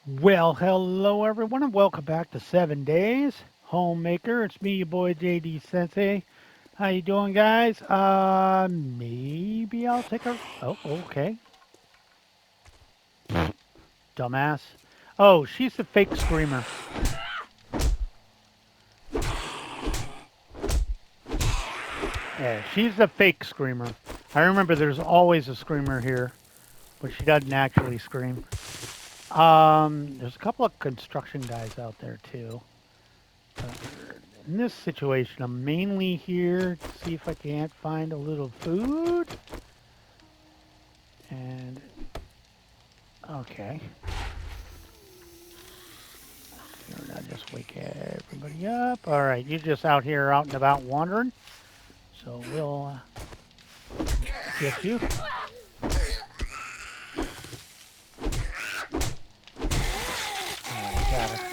Well, hello everyone, and welcome back to 7 Days Homemaker. It's me, your boy JD Sensei. How you doing, guys? Maybe I'll take a. Oh, okay, dumbass. Oh, she's the fake screamer. Yeah, she's the fake screamer. I remember there's always a screamer here, but she doesn't actually scream. There's a couple of construction guys out there too. Uh, in this situation, I'm mainly here to see if I can't find a little food. And okay, here now just wake everybody up. All right, you're just out here, out and about, wandering. So we'll get you. All right, got her.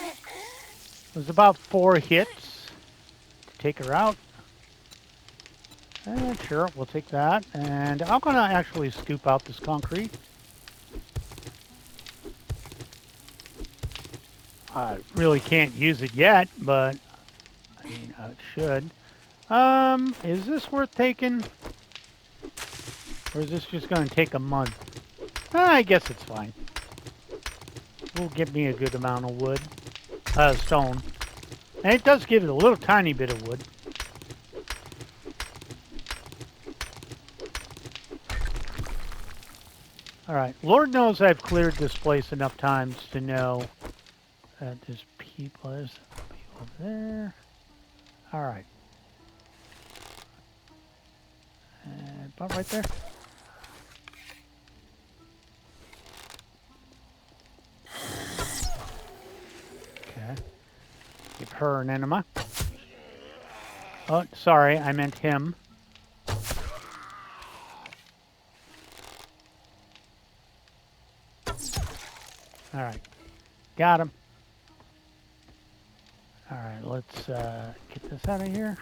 It was about 4 hits to take her out. Sure, we'll take that. And I'm gonna actually scoop out this concrete. I really can't use it yet, but I mean, I should. Is this worth taking? Or is this just going to take a month? I guess it's fine. Will give me a good amount of wood. Stone. And it does give it a little tiny bit of wood. Alright, Lord knows I've cleared this place enough times to know that there's people over there. Alright. And about right there. Okay. Give her an enema. Oh, sorry, I meant him. Alright. Got him. Alright, let's get this out of here.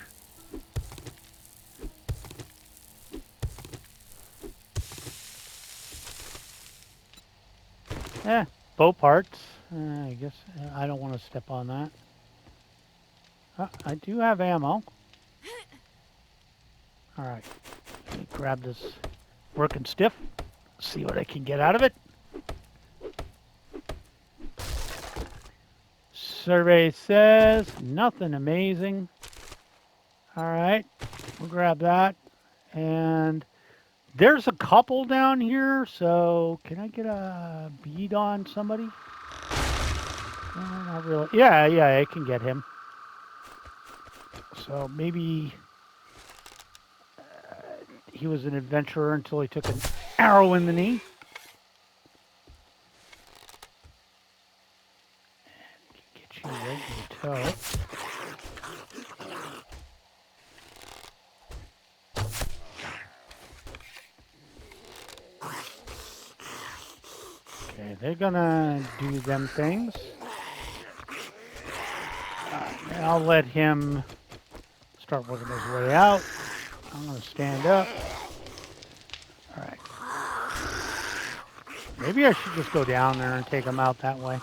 Bow parts. I guess I don't want to step on that. I do have ammo. Alright. Let me grab this working stiff. See what I can get out of it. Survey says nothing amazing. Alright. We'll grab that. And there's a couple down here, so can I get a bead on somebody? Not really. Yeah, I can get him. So maybe he was an adventurer until he took an arrow in the knee. Get you right in the toe. Okay, they're gonna do them things. I'll let him start working his way out. I'm gonna stand up. All right. Maybe I should just go down there and take him out that way.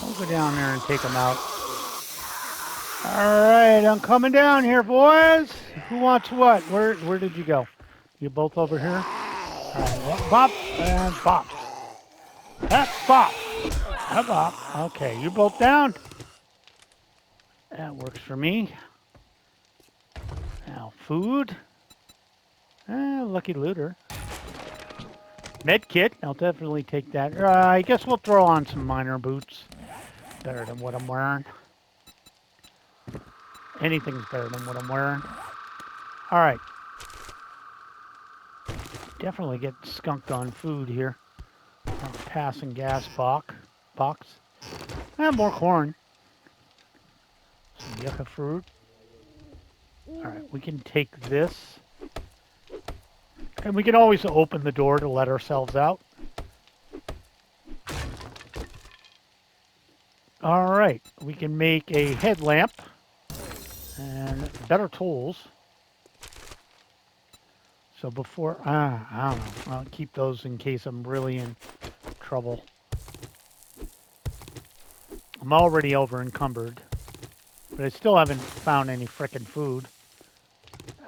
I'll go down there and take him out. All right, I'm coming down here, boys. Who wants what? Where did you go? You both over here? All right, bop and bop. That's bop. Bop. Okay, you both down. That works for me. Now, food. Lucky looter. Med kit. I'll definitely take that. I guess we'll throw on some miner boots. Better than what I'm wearing. Anything's better than what I'm wearing. All right. Definitely get skunked on food here. Passing gas box. And more corn. Some yucca fruit. All right, we can take this. And we can always open the door to let ourselves out. All right, we can make a headlamp and better tools. So before, I don't know, I'll keep those in case I'm really in trouble. I'm already over encumbered, but I still haven't found any frickin' food.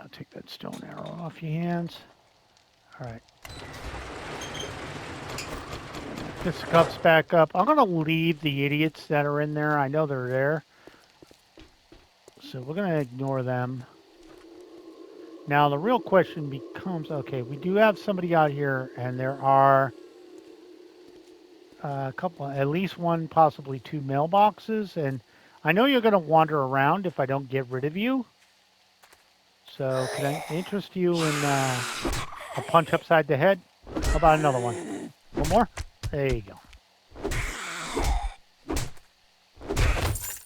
I'll take that stone arrow off your hands. All right. This cups back up. I'm gonna leave the idiots that are in there. I know they're there, so we're gonna ignore them. Now the real question becomes: okay, we do have somebody out here, and there are a couple, at least one, possibly two mailboxes, and I know you're gonna wander around if I don't get rid of you. So can I interest you in a punch upside the head? How about another one? One more? There you go.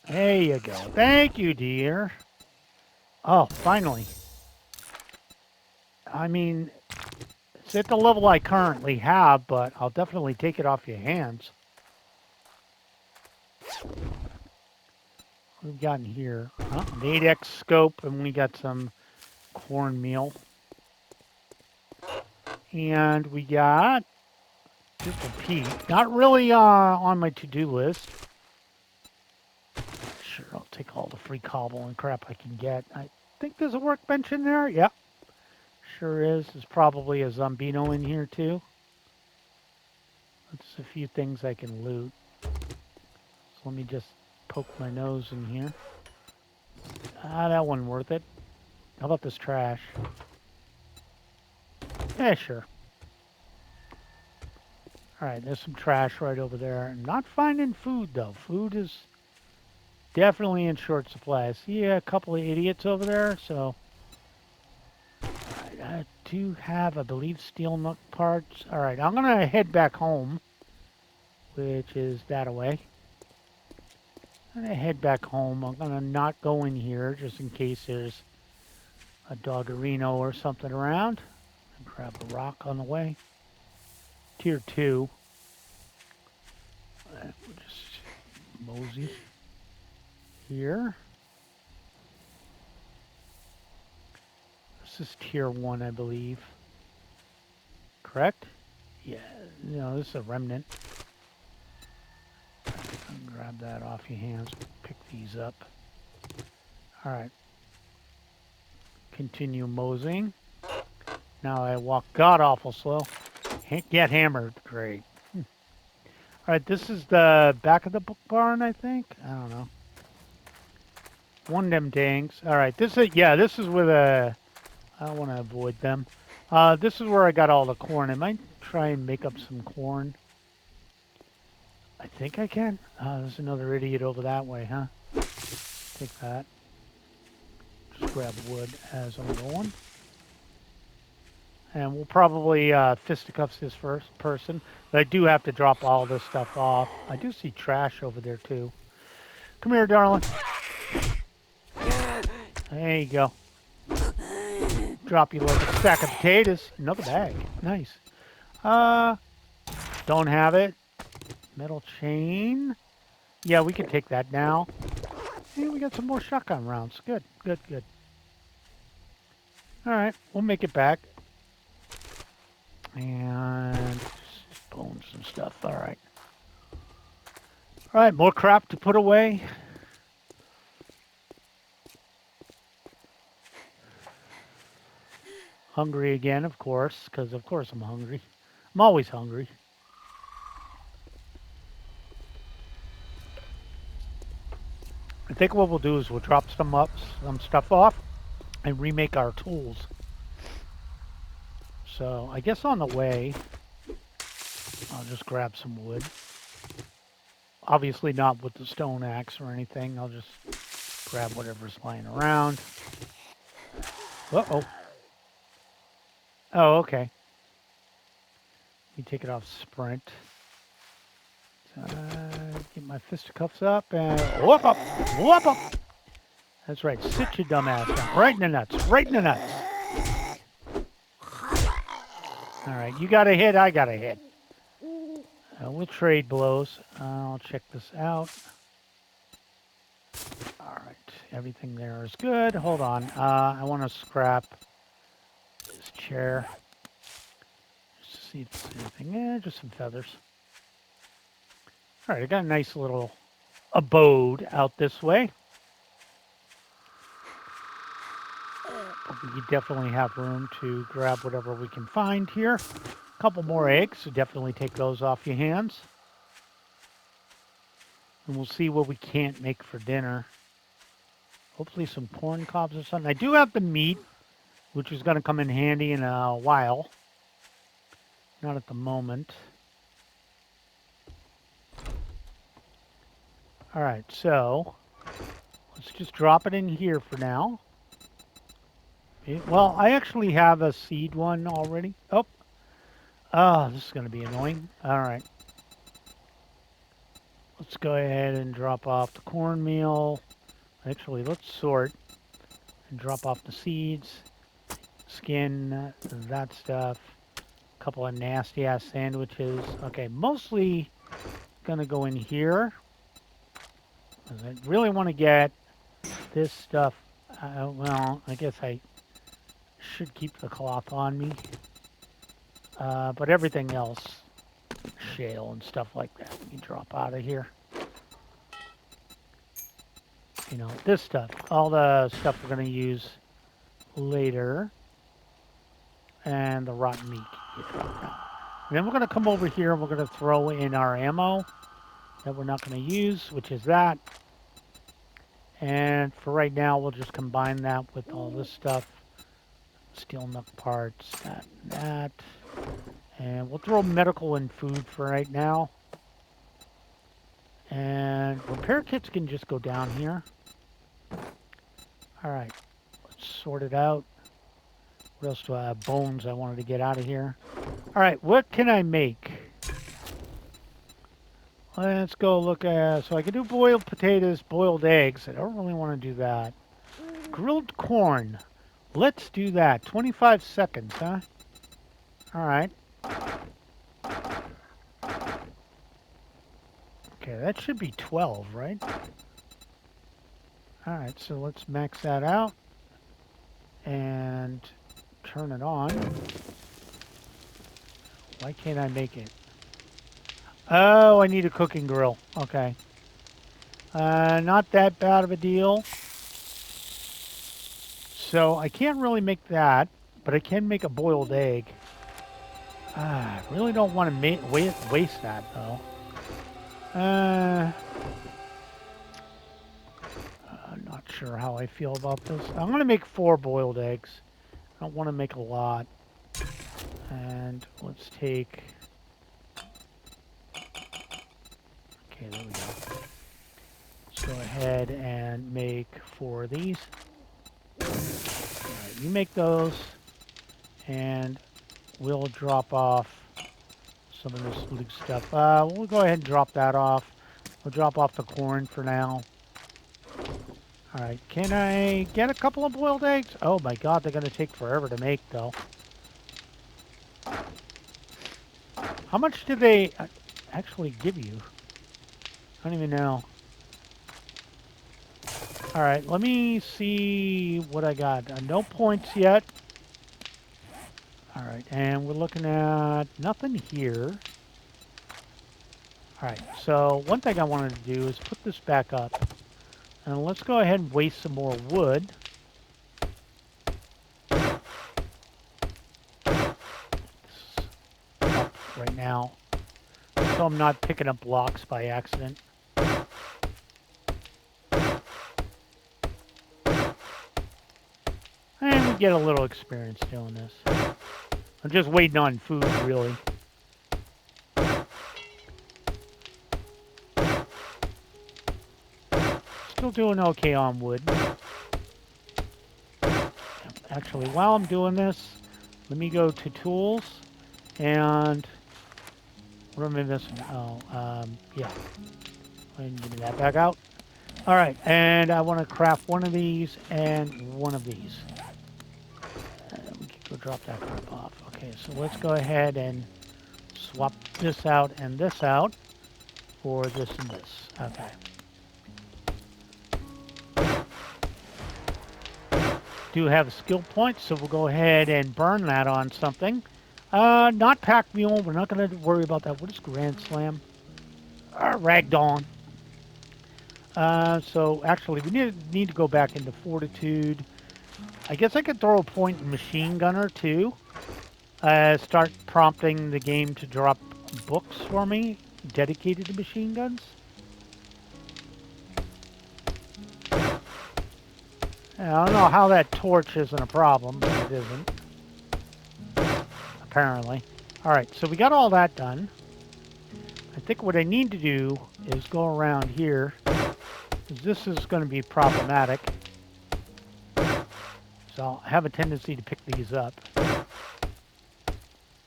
There you go. Thank you, dear. Oh, finally. I mean, it's at the level I currently have, but I'll definitely take it off your hands. What have we got in here? An 8X scope, and we got some cornmeal. And we got just a pea. Not really on my to-do list. Sure, I'll take all the free cobble and crap I can get. I think there's a workbench in there. Yep. Sure is. There's probably a Zombino in here too. That's a few things I can loot. So let me just poke my nose in here. That wasn't worth it. How about this trash? Yeah, sure. Alright, there's some trash right over there. I'm not finding food though. Food is definitely in short supply. I see a couple of idiots over there, so... Alright, I do have, I believe, steel nut parts. Alright, I'm gonna head back home, which is that away. I'm gonna head back home. I'm gonna not go in here just in case there's a doggerino or something around. Grab a rock on the way. Tier 2. We'll just mosey here. This is tier 1, I believe. Correct? Yeah, no, this is a remnant. Grab that off your hands. Pick these up. Alright. Continue moseying. Now I walk god-awful slow. Get hammered. Great. Alright, this is the back of the book barn, I think? I don't know. One of them dangs. Alright, this is, yeah, this is where the... I want to avoid them. This is where I got all the corn. I might try and make up some corn. I think I can. There's another idiot over that way, huh? Take that. Just grab wood as I'm going. And we'll probably fisticuffs this first person. But I do have to drop all this stuff off. I do see trash over there, too. Come here, darling. There you go. Drop you like a sack of potatoes. Another bag. Nice. Don't have it. Metal chain. Yeah, we can take that now. Hey, we got some more shotgun rounds. Good, good, good. All right, we'll make it back. And just bones and stuff. All right. All right, more crap to put away. Hungry again, of course, because of course I'm hungry. I'm always hungry. I think what we'll do is we'll drop some stuff off and remake our tools. So I guess on the way, I'll just grab some wood. Obviously not with the stone axe or anything. I'll just grab whatever's lying around. Uh-oh. Oh, okay. You take it off sprint. Get my fisticuffs up and whoop up, whoop up. That's right. Sit your dumb ass down. Right in the nuts. Right in the nuts. All right. You got a hit. I got a hit. We'll trade blows. I'll check this out. All right. Everything there is good. Hold on. I want to scrap this chair. Just to see if there's anything. Just some feathers. All right. I got a nice little... abode out this way. But we definitely have room to grab whatever we can find here. A couple more eggs, so definitely take those off your hands. And we'll see what we can't make for dinner. Hopefully some corn cobs or something. I do have the meat, which is going to come in handy in a while. Not at the moment. All right, so let's just drop it in here for now. Well, I actually have a seed one already. Oh, this is going to be annoying. All right. Let's go ahead and drop off the cornmeal. Actually, let's sort and drop off the seeds, skin, that stuff. A couple of nasty-ass sandwiches. Okay, mostly going to go in here. I really want to get this stuff. Well, I guess I should keep the cloth on me. But everything else, shale and stuff like that, we can drop out of here. You know, this stuff, all the stuff we're going to use later. And the rotten meat can get dropped out. And then we're going to come over here and we're going to throw in our ammo that we're not going to use, which is that. And for right now, we'll just combine that with all this stuff. Steel knuck parts, that. And we'll throw medical and food for right now. And repair kits can just go down here. All right, let's sort it out. What else do I have? Bones I wanted to get out of here. All right, what can I make? Let's go look at... So I can do boiled potatoes, boiled eggs. I don't really want to do that. Grilled corn. Let's do that. 25 seconds, huh? All right. Okay, that should be 12, right? All right, so let's max that out. And turn it on. Why can't I make it? Oh, I need a cooking grill. Okay. Not that bad of a deal. So I can't really make that, but I can make a boiled egg. I really don't want to waste that, though. I'm not sure how I feel about this. I'm going to make 4 boiled eggs. I don't want to make a lot. And let's take... Okay, there we go. Let's go ahead and make 4 of these. All right, you make those, and we'll drop off some of this loose stuff. We'll go ahead and drop that off. We'll drop off the corn for now. All right, can I get a couple of boiled eggs? Oh my god, they're going to take forever to make, though. How much do they actually give you? I don't even know. All right, let me see what I got. No points yet. All right, and we're looking at nothing here. All right, so one thing I wanted to do is put this back up. And let's go ahead and waste some more wood. Up right now, so I'm not picking up blocks by accident. And we get a little experience doing this. I'm just waiting on food, really. Still doing okay on wood. Actually, while I'm doing this, let me go to tools and what am I missing? Oh, yeah. And give me that back out. All right, and I want to craft one of these and one of these. We can go drop that crap off. Okay, so let's go ahead and swap this out and this out for this and this. Okay. Do have a skill point, so we'll go ahead and burn that on something. Not pack mule. We're not going to worry about that. What is Grand Slam? Ragdoll. So actually, we need to go back into Fortitude. I guess I could throw a point in Machine Gunner too. Start prompting the game to drop books for me dedicated to machine guns. I don't know how that torch isn't a problem, but it isn't. Apparently. Alright, so we got all that done. I think what I need to do is go around here, because this is going to be problematic. So I have a tendency to pick these up.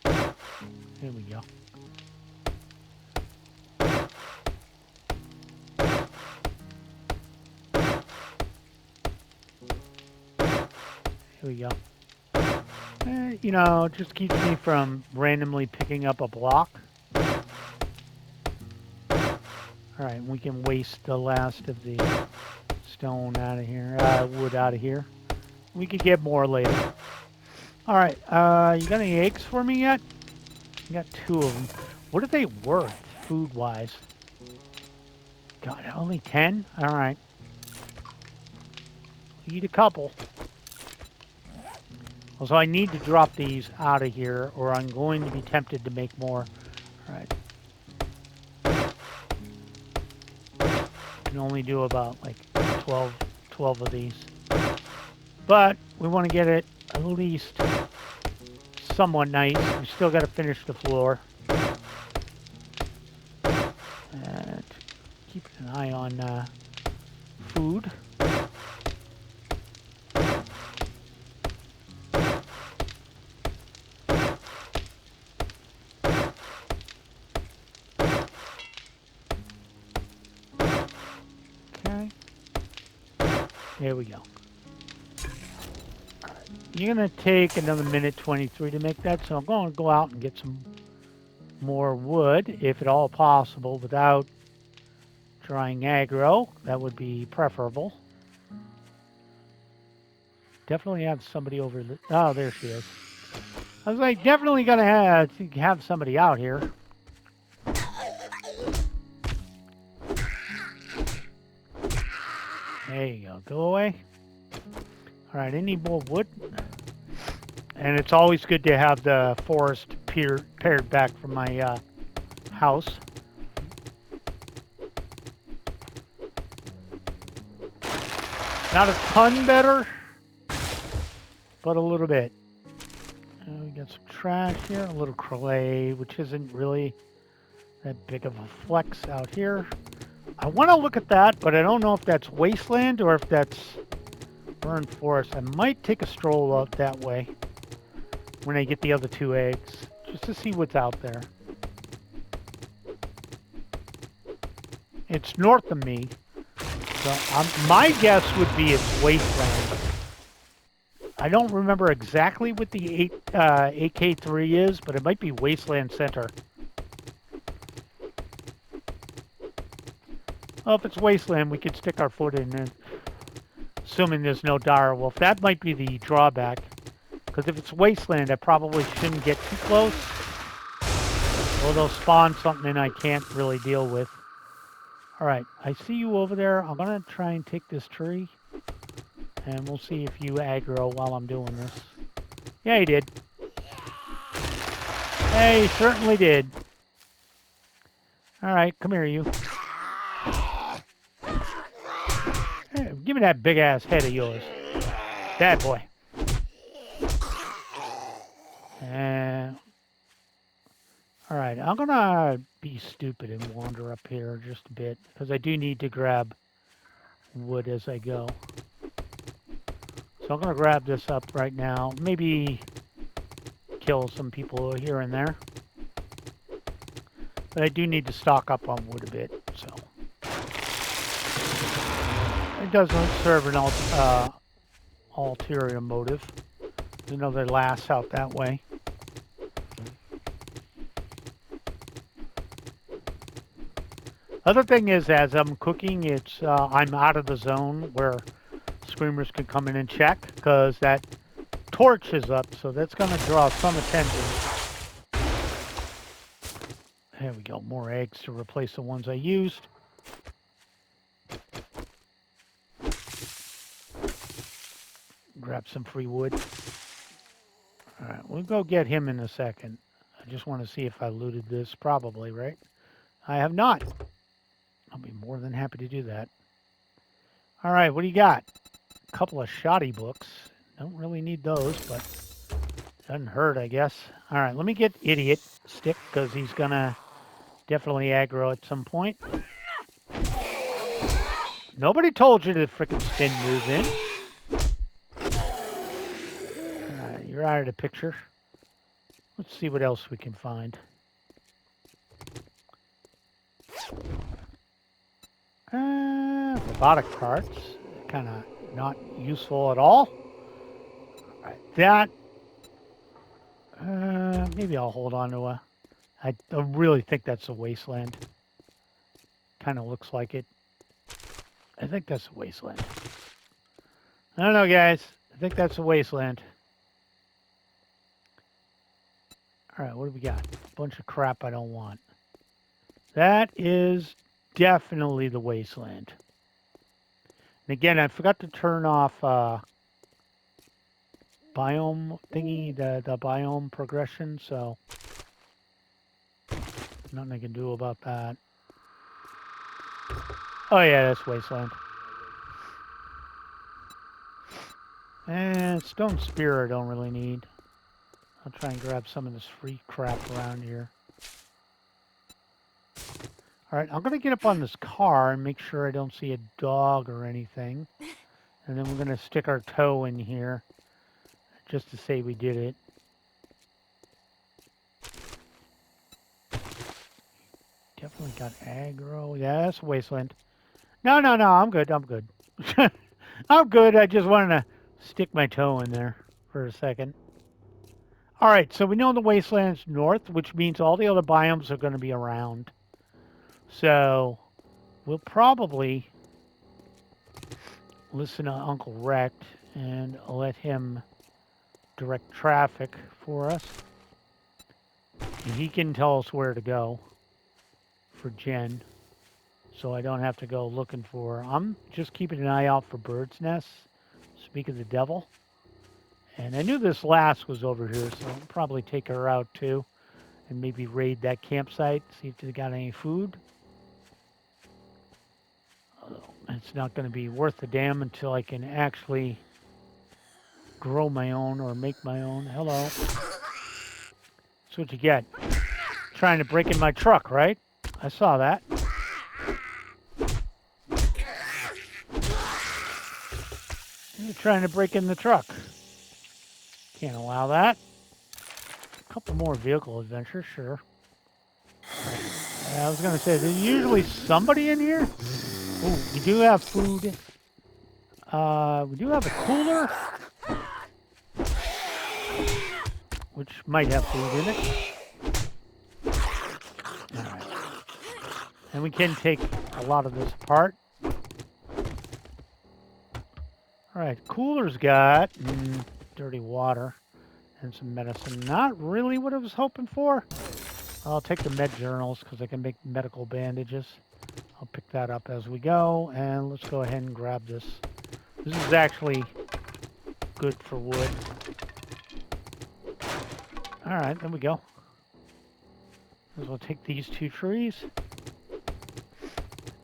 Here we go. Here we go. You know, it just keeps me from randomly picking up a block. Alright, we can waste the last of the stone out of here, wood out of here. We could get more later. Alright, you got any eggs for me yet? I got 2 of them. What are they worth, food-wise? God, only 10? Alright. Eat a couple. So I need to drop these out of here, or I'm going to be tempted to make more. Alright. Can only do about like 12 of these. But we want to get it at least somewhat nice. We still got to finish the floor. And keep an eye on food. Okay. There we go. You're going to take another minute 23 to make that, so I'm going to go out and get some more wood, if at all possible, without drawing aggro. That would be preferable. Definitely have somebody over the... Oh, there she is. I was like, definitely going to have somebody out here. There you go. Go away. All right, I need more wood. And it's always good to have the forest pared back from my house. Not a ton better, but a little bit. We got some trash here, a little clay, which isn't really that big of a flex out here. I want to look at that, but I don't know if that's wasteland or if that's burned forest. I might take a stroll out that way when I get the other 2 eggs, just to see what's out there. It's north of me, so my guess would be it's wasteland. I don't remember exactly what the AK-3 is, but it might be Wasteland Center. Well, if it's wasteland, we could stick our foot in it, assuming there's no dire wolf. That might be the drawback. Because if it's wasteland, I probably shouldn't get too close. Or they'll spawn something I can't really deal with. Alright, I see you over there. I'm going to try and take this tree. And we'll see if you aggro while I'm doing this. Yeah, he did. Yeah, he certainly did. Alright, come here, you. Hey, give me that big-ass head of yours. Bad boy. Alright, I'm gonna be stupid and wander up here just a bit, because I do need to grab wood as I go. So I'm gonna grab this up right now. Maybe kill some people here and there. But I do need to stock up on wood a bit, so. It doesn't serve an ulterior motive. There's another lass out that way. Other thing is, as I'm cooking, I'm out of the zone where screamers can come in and check, because that torch is up, so that's going to draw some attention. There we go, more eggs to replace the ones I used. grab some free wood. All right, we'll go get him in a second. I just want to see if I looted this. Probably, right? I have not. I'll be more than happy to do that. All right, what do you got? A couple of shoddy books. Don't really need those, but doesn't hurt, I guess. All right, let me get Idiot Stick because he's going to definitely aggro at some point. Nobody told you to frickin' spin move in. You're out of the picture. Let's see what else we can find. Robotic parts. Kind of not useful at all. All right, that. Maybe I'll hold on to a. I really think that's a wasteland. Kind of looks like it. I think that's a wasteland. I don't know, guys. I think that's a wasteland. All right, what do we got? A bunch of crap I don't want. That is definitely the wasteland. And again, I forgot to turn off biome thingy, the biome progression, so nothing I can do about that. Oh yeah, that's wasteland. And stone spear I don't really need. I'll try and grab some of this free crap around here. All right, I'm going to get up on this car and make sure I don't see a dog or anything. And then we're going to stick our toe in here just to say we did it. Definitely got aggro. Yeah, that's wasteland. No, I'm good. I'm good. I'm good. I just wanted to stick my toe in there for a second. All right, so we know the wasteland's north, which means all the other biomes are going to be around. So we'll probably listen to Uncle Rect and let him direct traffic for us. And he can tell us where to go for Jen, so I don't have to go looking for her. I'm just keeping an eye out for birds' nests. Speak of the devil. And I knew this last was over here, so I'll probably take her out too and maybe raid that campsite, see if they got any food. It's not going to be worth the damn until I can actually grow my own or make my own. Hello. That's what you get. Trying to break in my truck, right? I saw that. You're trying to break in the truck. Can't allow that. A couple more vehicle adventures, sure. I was going to say, there's usually somebody in here. Ooh, we do have food. We do have a cooler, which might have food in it. All right. And we can take a lot of this apart. All right, cooler's got dirty water and some medicine. Not really what I was hoping for. I'll take the med journals because I can make medical bandages. I'll pick that up as we go, and let's go ahead and grab this. This is actually good for wood. All right, there we go. Might as well take these 2 trees.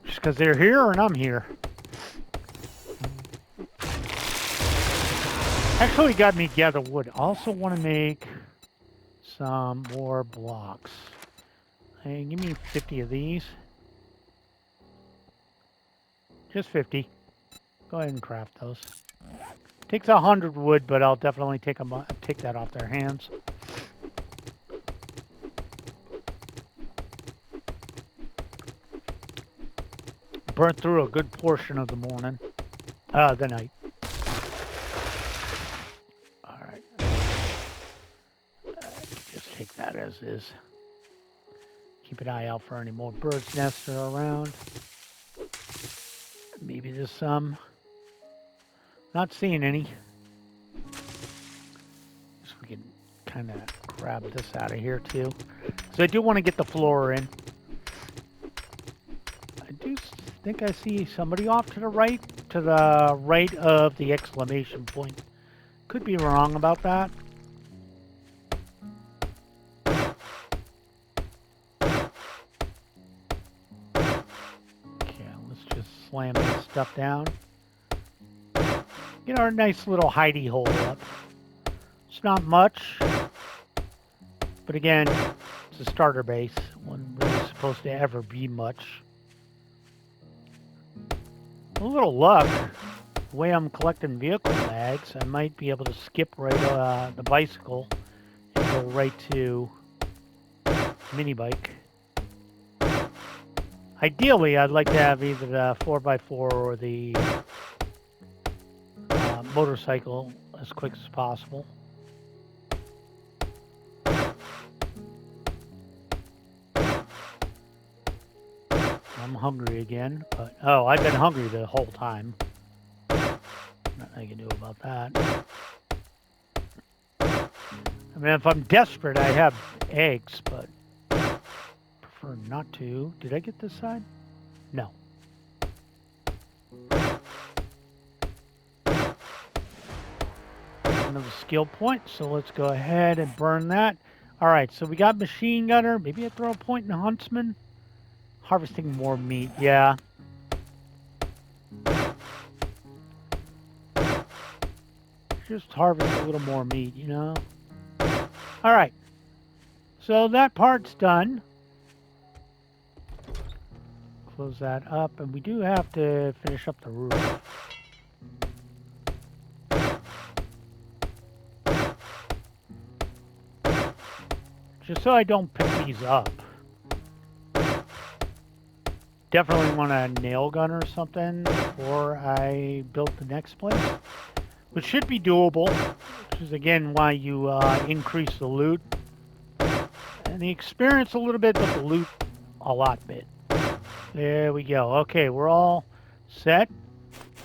Just because they're here and I'm here. Actually got me gather wood. Also want to make some more blocks. Hey, give me 50 of these. Just 50. Go ahead and craft those. Takes 100 wood, but I'll definitely take that off their hands. Burnt through a good portion of the morning. The night. Alright. Just take that as is. Keep an eye out for any more birds' nests that are around. Maybe there's some. Not seeing any. So we can kind of grab this out of here too. So I do want to get the floor in. I do think I see somebody off to the right of the exclamation point. Could be wrong about that. Okay, let's just slam this stuff down. Get our nice little hidey hole up. It's not much, but again, it's a starter base. Wasn't really supposed to ever be much. A little luck. The way I'm collecting vehicle mags, I might be able to skip right the bicycle and go right to mini bike. Ideally, I'd like to have either the 4x4 or the motorcycle as quick as possible. I'm hungry again, but oh, I've been hungry the whole time. Nothing I can do about that. I mean, if I'm desperate, I have eggs, but prefer not to. Did I get this side? No. Another skill point, so let's go ahead and burn that. All right, so we got machine gunner. Maybe I throw a point in huntsman. Harvesting more meat, yeah. Just harvest a little more meat, you know? All right. So that part's done. Close that up, and we do have to finish up the roof. Just so I don't pick these up. Definitely want a nail gun or something before I build the next place. Which should be doable, which is again why you increase the loot. And the experience a little bit, but the loot a lot bit. There we go. Okay, we're all set.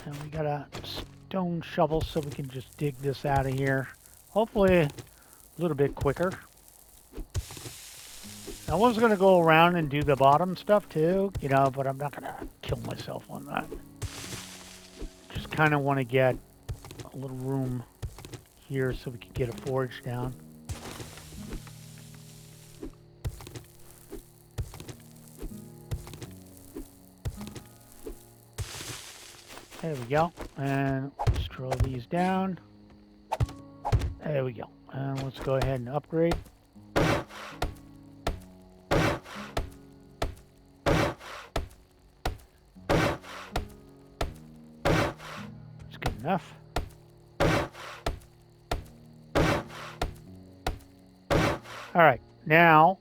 And we got a stone shovel so we can just dig this out of here. Hopefully a little bit quicker. I was going to go around and do the bottom stuff too, you know, but I'm not going to kill myself on that. Just kind of want to get a little room here so we can get a forge down. There we go. And let's throw these down. There we go. And let's go ahead and upgrade. That's good enough. All right, now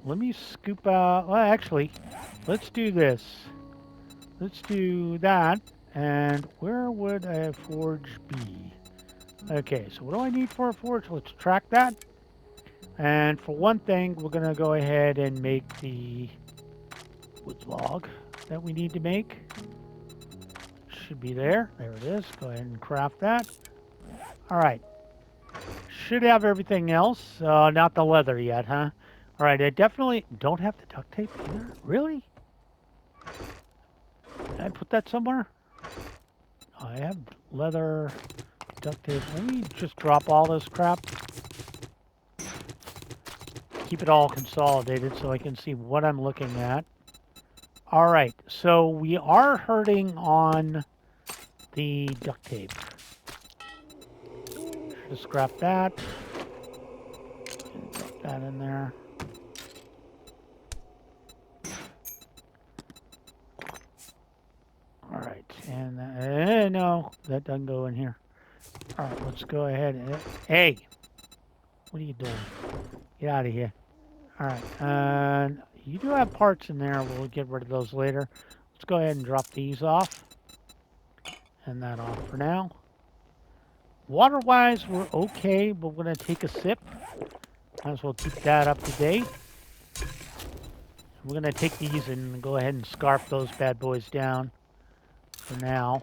let me scoop out. Well, actually, let's do this. Let's do that. And where would a forge be? Okay, so what do I need for a forge? Let's track that. And for one thing, we're going to go ahead and make the wood log that we need to make. Should be there. There it is. Go ahead and craft that. All right. Should have everything else. Not the leather yet, huh? All right, I definitely don't have the duct tape either. Really? Did I put that somewhere? I have leather, duct tape. Let me just drop all this crap. Keep it all consolidated so I can see what I'm looking at. All right, so we are hurting on the duct tape. Should scrap that. Drop that in there. All right, and no, that doesn't go in here. All right, let's go ahead and hey, what are you doing? Get out of here. All right, and you do have parts in there. We'll get rid of those later. Let's go ahead and drop these off, and that off for now. Water-wise, we're okay, but we're gonna take a sip. Might as well keep that up to date. We're gonna take these and go ahead and scarf those bad boys down for now.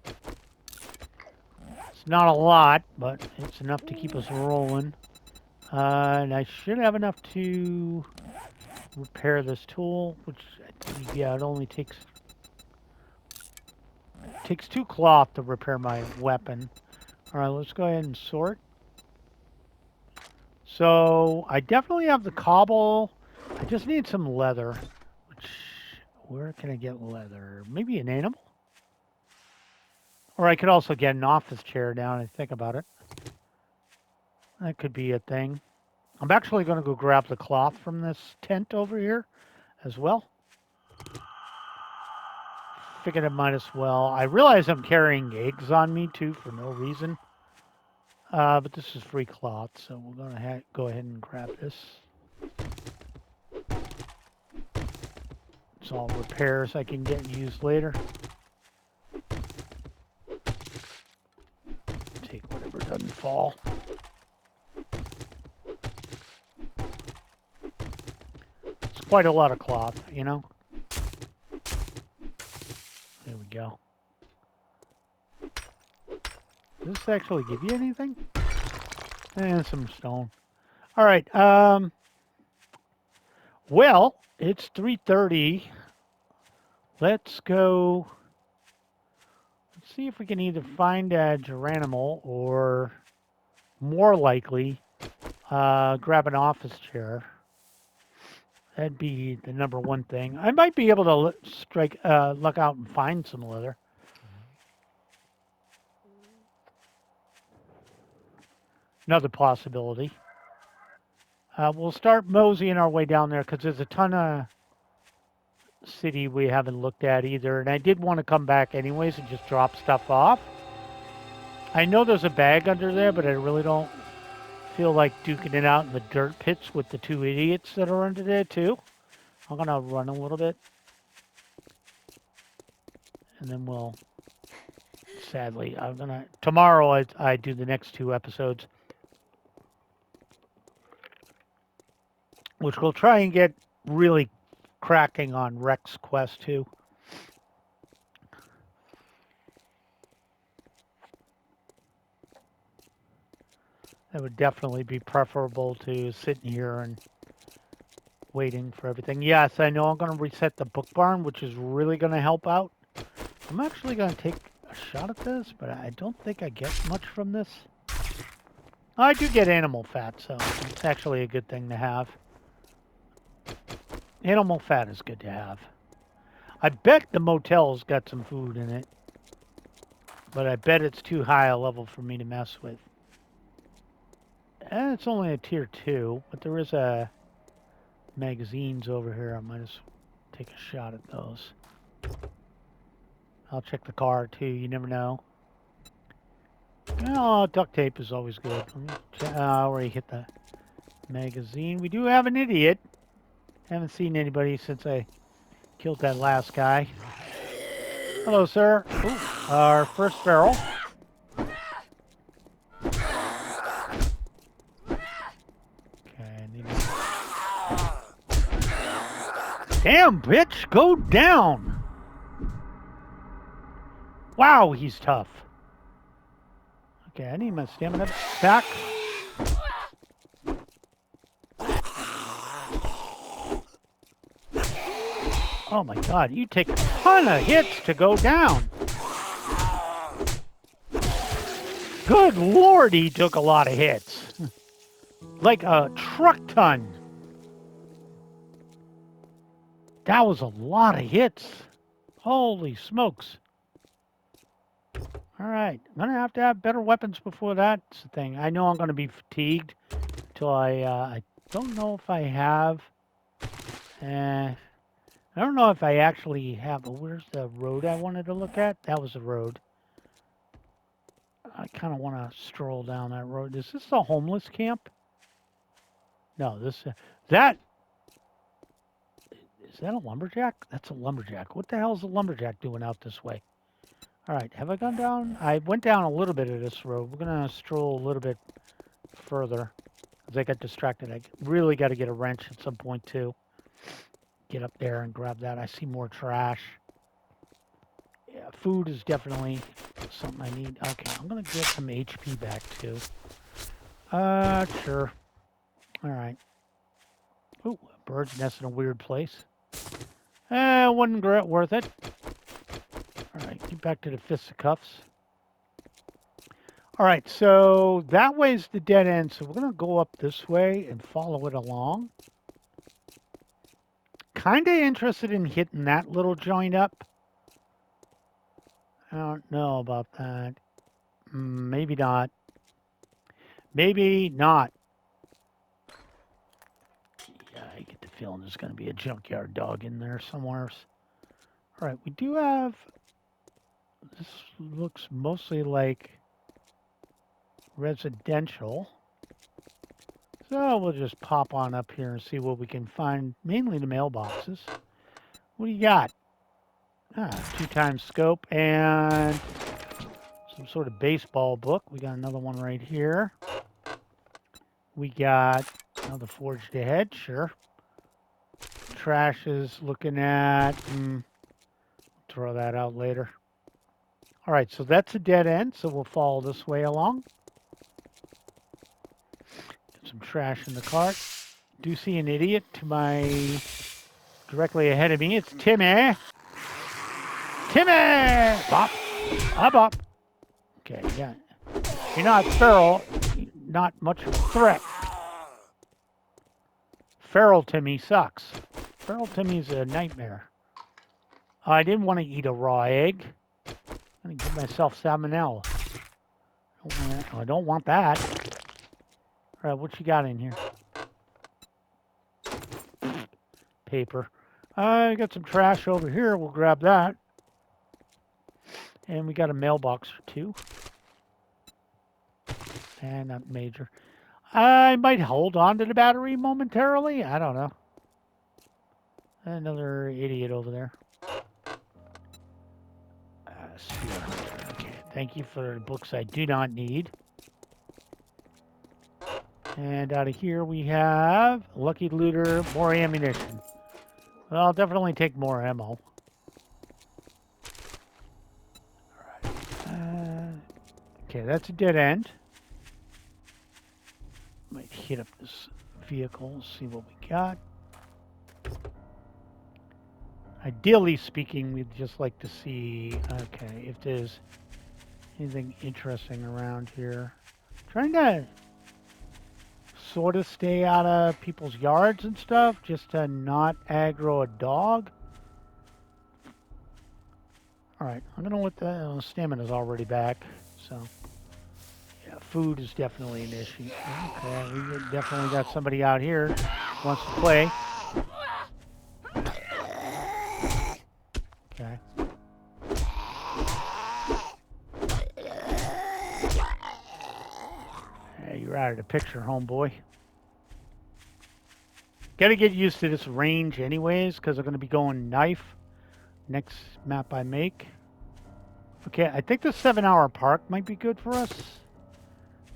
It's not a lot, but it's enough to keep us rolling. And I should have enough to repair this tool, which, yeah, it only takes It takes 2 cloth to repair my weapon. All right, let's go ahead and sort. So I definitely have the cobble. I just need some leather. Where can I get leather? Maybe an animal? Or I could also get an office chair now and think about it. That could be a thing. I'm actually going to go grab the cloth from this tent over here as well. Figured I might as well. I realize I'm carrying eggs on me too for no reason. But this is free cloth, so we're going to go ahead and grab this. It's all repairs I can get and use later. Take whatever doesn't fall. It's quite a lot of cloth, you know? There we go. Does this actually give you anything? And some stone. All right. Well, it's 3:30. Let's go. Let's see if we can either find a Geranimal or, more likely, grab an office chair. That'd be the number one thing. I might be able to luck out and find some leather. Another possibility. We'll start moseying our way down there because there's a ton of city we haven't looked at either. And I did want to come back anyways and just drop stuff off. I know there's a bag under there, but I really don't feel like duking it out in the dirt pits with the 2 idiots that are under there too. I'm going to run a little bit. And then we'll... Sadly, I'm going to... Tomorrow I do the next 2 episodes. Which we'll try and get really cracking on Rex Quest too. That would definitely be preferable to sitting here and waiting for everything. Yes, I know I'm going to reset the book barn, which is really going to help out. I'm actually going to take a shot at this, but I don't think I get much from this. I do get animal fat, so it's actually a good thing to have. Animal fat is good to have. I bet the motel's got some food in it, but I bet it's too high a level for me to mess with. And it's only a tier 2, but there is a magazines over here. I might as well take a shot at those. I'll check the car too, you never know. Oh, duct tape is always good. I already hit the magazine. We do have an idiot. Haven't seen anybody since I killed that last guy. Hello, sir. Ooh, our first feral. Damn, bitch, go down. Wow, he's tough. Okay, I need my stamina back. Oh my god, you take a ton of hits to go down. Good lord, he took a lot of hits. Like a truck ton. That was a lot of hits. Holy smokes. Alright, I'm going to have better weapons before that's the thing. I know I'm going to be fatigued until I don't know if I have... I don't know if I actually have... Where's the road I wanted to look at? That was the road. I kind of want to stroll down that road. Is this a homeless camp? No, this... That... Is that a lumberjack? That's a lumberjack. What the hell is a lumberjack doing out this way? All right, have I gone down? I went down a little bit of this road. We're going to stroll a little bit further because I got distracted. I really got to get a wrench at some point, too. Get up there and grab that. I see more trash. Yeah, food is definitely something I need. Okay, I'm going to get some HP back, too. Sure. All right. Ooh, a bird's nest in a weird place. Wasn't worth it. All right, get back to the fisticuffs. All right, so that way's the dead end. So we're going to go up this way and follow it along. Kind of interested in hitting that little joint up. I don't know about that. Maybe not. Maybe not. Yeah, I get the feeling there's going to be a junkyard dog in there somewhere. All right, we do have... This looks mostly like residential. So we'll just pop on up here and see what we can find, mainly the mailboxes. What do you got? 2x scope and some sort of baseball book. We got another one right here. We got another Forged Ahead, sure. Trash is looking at, throw that out later. All right, so that's a dead end, so we'll follow this way along. Get some trash in the cart. Do see an idiot to my, directly ahead of me. It's Timmy. Timmy! Bop. Bop. Okay, yeah. You're not feral, not much of a threat. Feral Timmy sucks. Feral Timmy's a nightmare. I didn't want to eat a raw egg. I'm going to give myself salmonella. I don't want that. All right, what you got in here? Paper. I got some trash over here. We'll grab that. And we got a mailbox or two. And not major. I might hold on to the battery momentarily. I don't know. Another idiot over there. Spear Hunter. Okay, thank you for the books I do not need. And out of here we have Lucky Looter, more ammunition. Well, I'll definitely take more ammo. Alright. Okay, that's a dead end. Might hit up this vehicle, see what we got. Ideally speaking, we'd just like to see, okay, if there's anything interesting around here. Trying to sort of stay out of people's yards and stuff, just to not aggro a dog. All right, I'm gonna let the stamina's already back, so yeah, food is definitely an issue. Okay, we definitely got somebody out here who wants to play. Okay. Hey, you're out of the picture, homeboy. Gotta get used to this range anyways, because I'm going to be going knife next map I make. Okay, I think the 7-hour park might be good for us.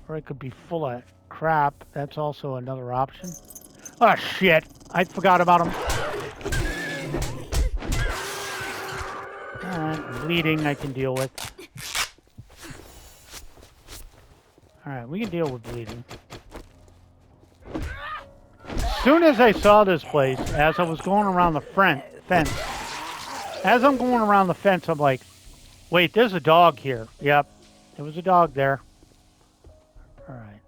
Or it could be full of crap. That's also another option. Oh, shit. I forgot about him. Alright, bleeding I can deal with. Alright, we can deal with bleeding. As soon as I saw this place, as I was going around the fence, as I'm going around the fence, I'm like, wait, there's a dog here. Yep, there was a dog there. Alright.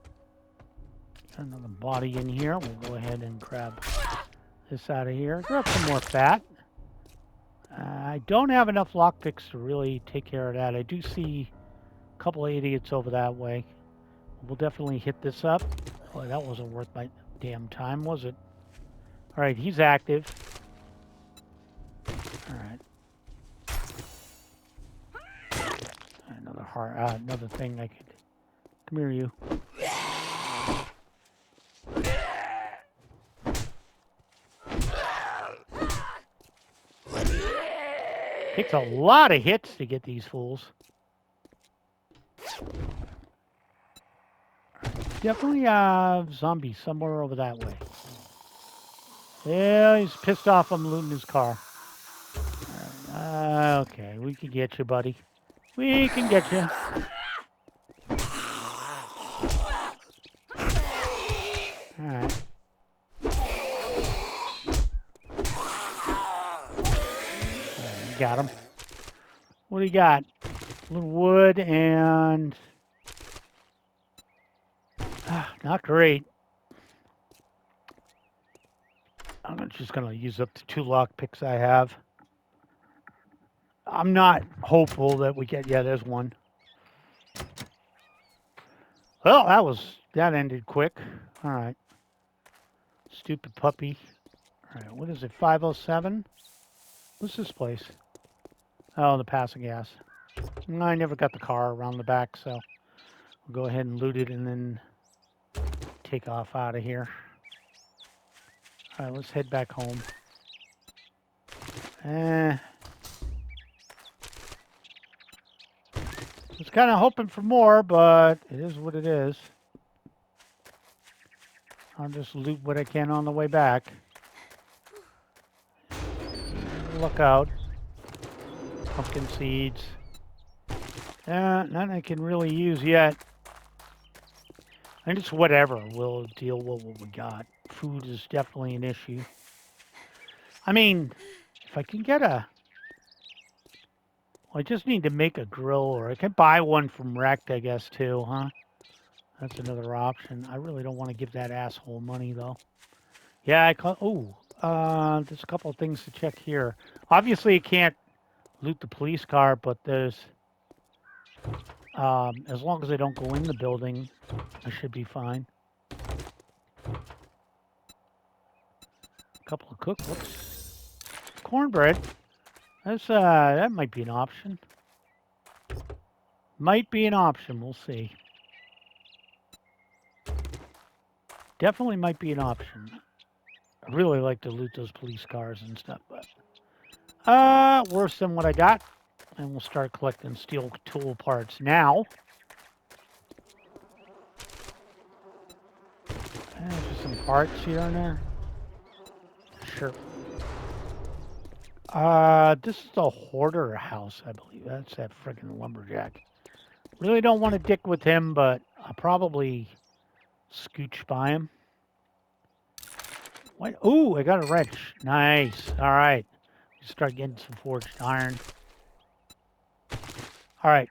Got another body in here. We'll go ahead and grab this out of here. Grab some more fat. I don't have enough lockpicks to really take care of that. I do see a couple of idiots over that way. We'll definitely hit this up. Boy, that wasn't worth my damn time, was it? All right, he's active. All right. Another thing I could... Come here, you. Takes a lot of hits to get these fools. Definitely have zombies somewhere over that way. Yeah, he's pissed off I'm looting his car. Okay, we can get you, buddy. We can get you. Alright. Got him. What do you got? A little wood and... not great. I'm just going to use up the 2 lockpicks I have. I'm not hopeful that we get... Yeah, there's one. Well, that ended quick. All right. Stupid puppy. All right, what is it, 507? What's this place? Oh, the passing gas. I never got the car around the back, so we'll go ahead and loot it and then take off out of here. All right, let's head back home. I was kind of hoping for more, but it is what it is. I'll just loot what I can on the way back. Look out. Pumpkin seeds. None I can really use yet. And it's whatever. We'll deal with what we got. Food is definitely an issue. I mean, if I can get a... Well, I just need to make a grill, or I can buy one from Wrecked, I guess, too, huh? That's another option. I really don't want to give that asshole money, though. Yeah, there's a couple of things to check here. Obviously, you can't loot the police car, but there's... as long as I don't go in the building, I should be fine. A couple of cookbooks. Cornbread. That might be an option. Might be an option. We'll see. Definitely might be an option. I really like to loot those police cars and stuff, but worse than what I got. And we'll start collecting steel tool parts now. Just some parts here and there. Sure. This is the hoarder house, I believe. That's that friggin' lumberjack. Really don't want to dick with him, but I'll probably scooch by him. What? Ooh, I got a wrench. Nice. All right. Start getting some forged iron. All right.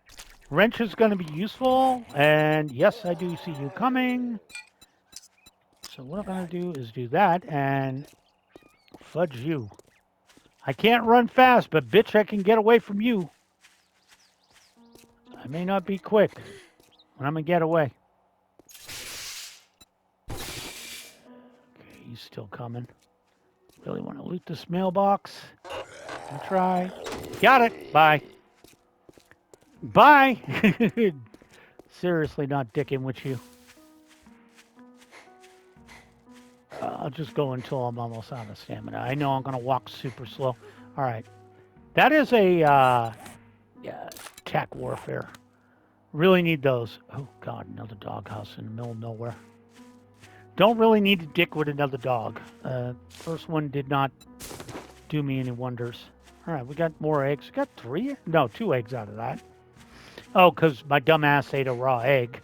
Wrench is going to be useful. And yes, I do see you coming. So what I'm going to do is do that and fudge you. I can't run fast, but bitch, I can get away from you. I may not be quick, but I'm going to get away. Okay, he's still coming. Really want to loot this mailbox. I'll try. Got it. Bye. Bye. Seriously not dicking with you. I'll just go until I'm almost out of stamina. I know I'm going to walk super slow. All right. That is a attack warfare. Really need those. Oh, God, another doghouse in the middle of nowhere. Don't really need to dick with another dog. First one did not do me any wonders. All right, we got more eggs. We got 3? No, 2 eggs out of that. Oh, because my dumb ass ate a raw egg.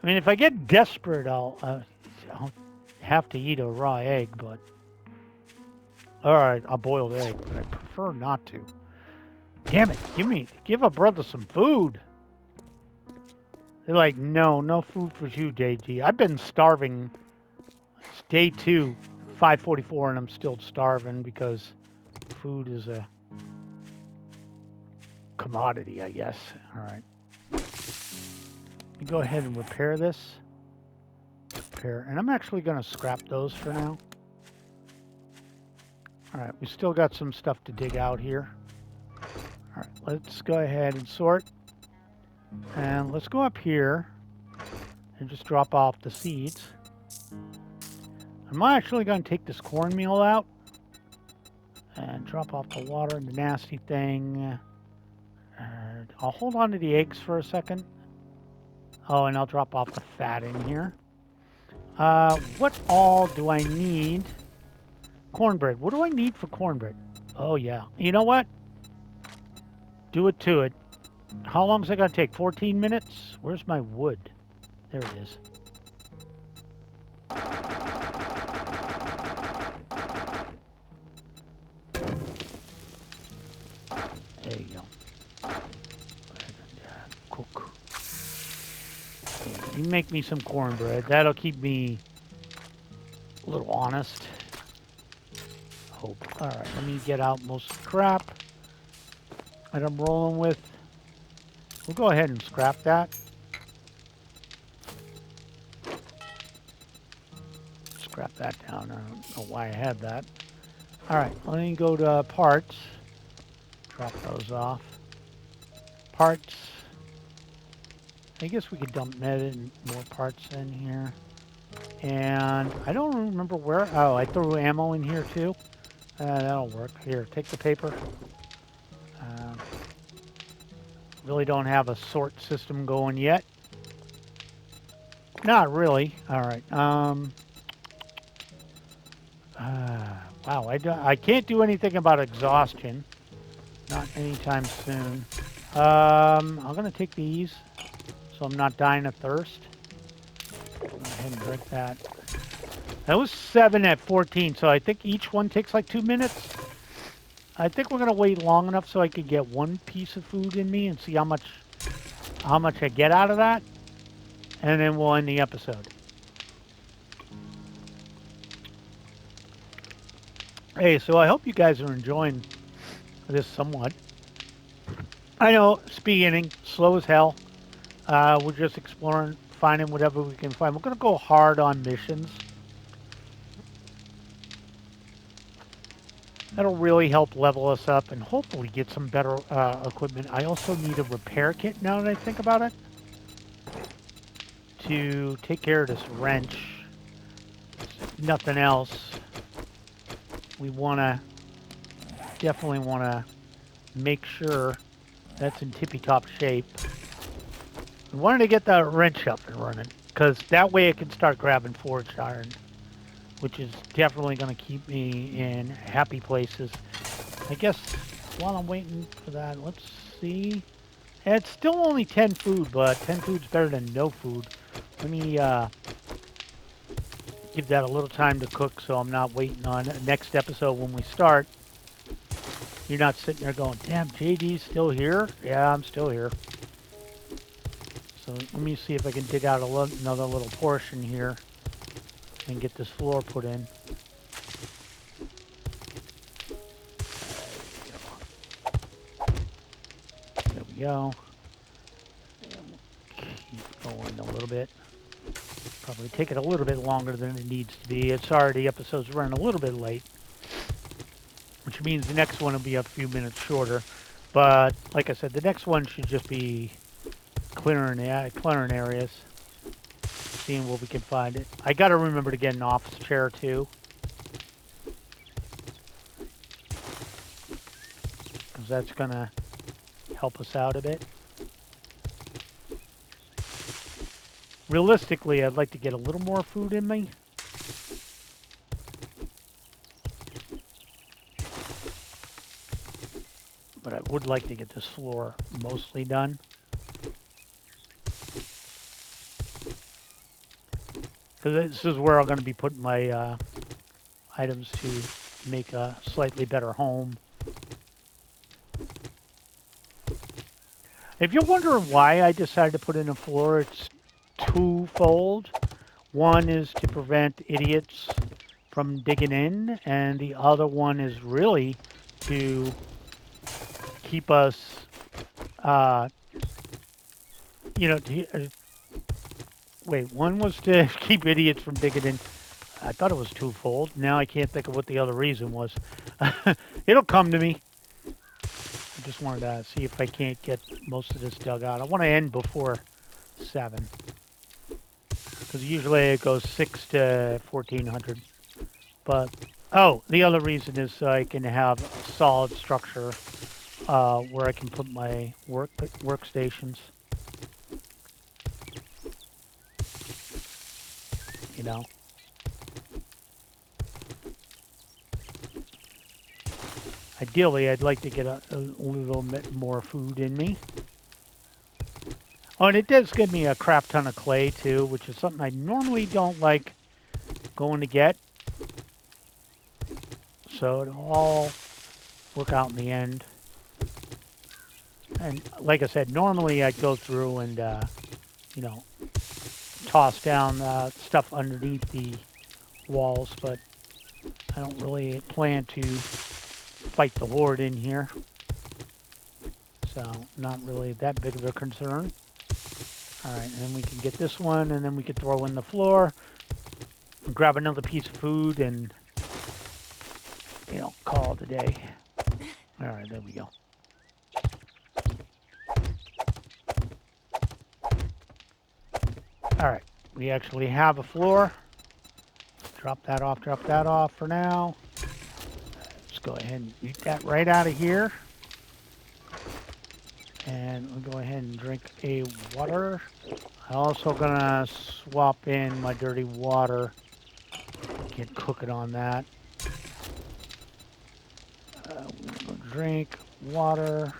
I mean, if I get desperate, I'll have to eat a raw egg, but... Alright, a boiled egg, but I prefer not to. Damn it, give a brother some food. They're like, no food for you, JG. I've been starving. It's day 2, 5:44, and I'm still starving because food is a commodity, I guess. Alright. Go ahead and repair this. And I'm actually going to scrap those for now. Alright, we still got some stuff to dig out here. Alright, let's go ahead and sort. And let's go up here and just drop off the seeds. I'm actually going to take this cornmeal out and drop off the water and the nasty thing. I'll hold on to the eggs for a second. Oh, and I'll drop off the fat in here. What all do I need? Cornbread. What do I need for cornbread? Oh, yeah. You know what? Do it to it. How long is it going to take? 14 minutes? Where's my wood? There it is. make me some cornbread. That'll keep me a little honest. Hope. All right, let me get out most of the crap that I'm rolling with. We'll go ahead and scrap that. Scrap that down. I don't know why I had that. All right, let me go to parts. Drop those off. Parts. I guess we could dump more parts in here. And I don't remember where. Oh, I threw ammo in here too. That'll work. Here, take the paper. Really don't have a sort system going yet. Not really. All right. Wow, I can't do anything about exhaustion. Not anytime soon. I'm going to take these so I'm not dying of thirst. Go ahead and drink that. That was 7 at 14, so I think each one takes like 2 minutes. I think we're going to wait long enough so I could get one piece of food in me and see how much I get out of that. And then we'll end the episode. Hey, so I hope you guys are enjoying this somewhat. I know it's beginning, slow as hell. We're just exploring, finding whatever we can find. We're going to go hard on missions. That'll really help level us up and hopefully get some better equipment. I also need a repair kit now that I think about it to take care of this wrench. If nothing else, we definitely want to make sure that's in tippy-top shape. We wanted to get the wrench up and running because that way it can start grabbing forged iron, which is definitely going to keep me in happy places. I guess while I'm waiting for that, let's see. It's still only 10 food, but 10 food's better than no food. Let me give that a little time to cook so I'm not waiting on next episode when we start. You're not sitting there going, damn, JD's still here? Yeah, I'm still here. So let me see if I can dig out another little portion here and get this floor put in. There we go. Keep going a little bit. Probably take it a little bit longer than it needs to be. It's already, episode's running a little bit late, which means the next one will be a few minutes shorter. But like I said, the next one should just be clearing areas, seeing what we can find. It. I got to remember to get an office chair too, because that's gonna help us out a bit. Realistically, I'd like to get a little more food in me. But I would like to get this floor mostly done. Because this is where I'm going to be putting my items to make a slightly better home. If you're wondering why I decided to put in a floor, it's twofold. One is to prevent idiots from digging in, and the other one is really to keep us, wait, one was to keep idiots from digging in. I thought it was twofold. Now I can't think of what the other reason was. It'll come to me. I just wanted to see if I can't get most of this dug out. I want to end before 7. Because usually it goes 6 to 1400. But, oh, the other reason is so I can have a solid structure where I can put my workstations. You know. Ideally, I'd like to get a little bit more food in me. Oh, and it does give me a crap ton of clay, too, which is something I normally don't like going to get. So it'll all work out in the end. And like I said, normally I'd go through and, toss down stuff underneath the walls, but I don't really plan to fight the horde in here. So not really that big of a concern. All right, and then we can get this one, and then we can throw in the floor, and grab another piece of food, and, you know, call it a day. All right, there we go. All right, we actually have a floor. Drop that off for now. Let's go ahead and eat that right out of here. And we'll go ahead and drink a water. I'm also gonna swap in my dirty water. Get cooking on that. We're gonna drink water.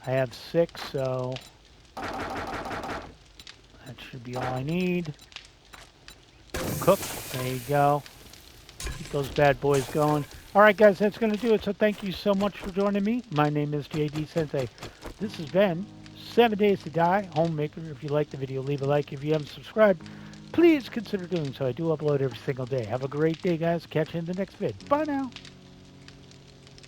I have 6, so that should be all I need. Cook. There you go. Keep those bad boys going. All right, guys, that's going to do it. So thank you so much for joining me. My name is JD Sensei. This has been 7 Days to Die, Homemaker. If you liked the video, leave a like. If you haven't subscribed, please consider doing so. I do upload every single day. Have a great day, guys. Catch you in the next vid. Bye now.